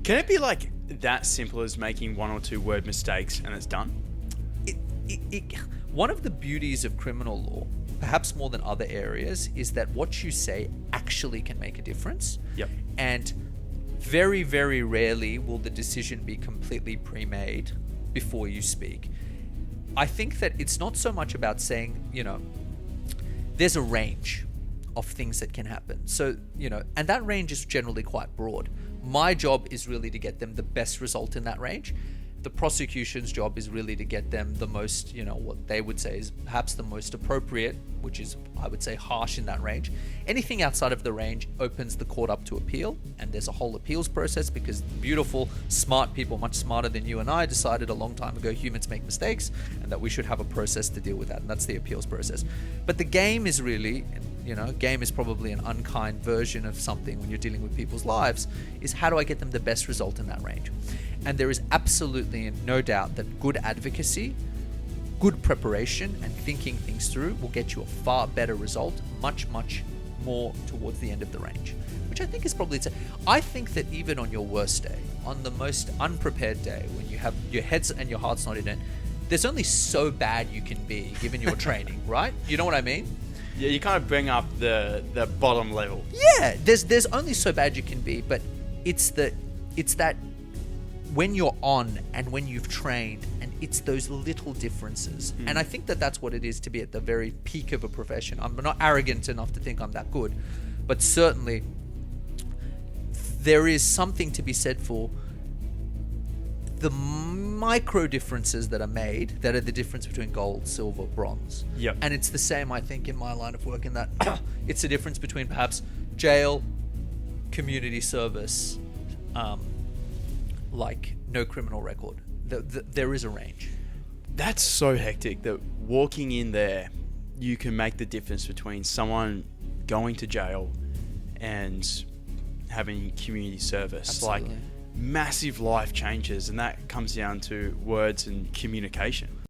Can it be like that simple as making 1 or 2 word mistakes and it's done? One of the beauties of criminal law, perhaps more than other areas, is that what you say actually can make a difference. Yep. And very, very rarely will the decision be completely pre-made before you speak. I think that it's not so much about saying, there's a range of things that can happen. So, and that range is generally quite broad. My job is really to get them the best result in that range. The prosecution's job is really to get them the most, what they would say is perhaps the most appropriate, which is, I would say, harsh in that range. Anything outside of the range opens the court up to appeal, and there's a whole appeals process because beautiful, smart people, much smarter than you and I, decided a long time ago humans make mistakes and that we should have a process to deal with that, and that's the appeals process. But the game is really, game is probably an unkind version of something when you're dealing with people's lives, is how do I get them the best result in that range? And there is absolutely no doubt that good advocacy, good preparation, and thinking things through will get you a far better result, much, much more towards the end of the range. Which I think is probably... I think that even on your worst day, on the most unprepared day, when you have your heads and your heart's not in it, there's only so bad you can be given your training, right? You know what I mean? Yeah, you kind of bring up the bottom level. Yeah, there's only so bad you can be, but it's that when you're on and when you've trained, and it's those little differences. And I think that that's what it is to be at the very peak of a profession. I'm not arrogant enough to think I'm that good, but certainly there is something to be said for the micro differences that are made that are the difference between gold, silver, bronze. Yep. And it's the same, I think, in my line of work, in that it's the difference between perhaps jail, community service, like no criminal record. There is a range. That's so hectic that walking in there, you can make the difference between someone going to jail and having community service. Absolutely. Like massive life changes, and that comes down to words and communication.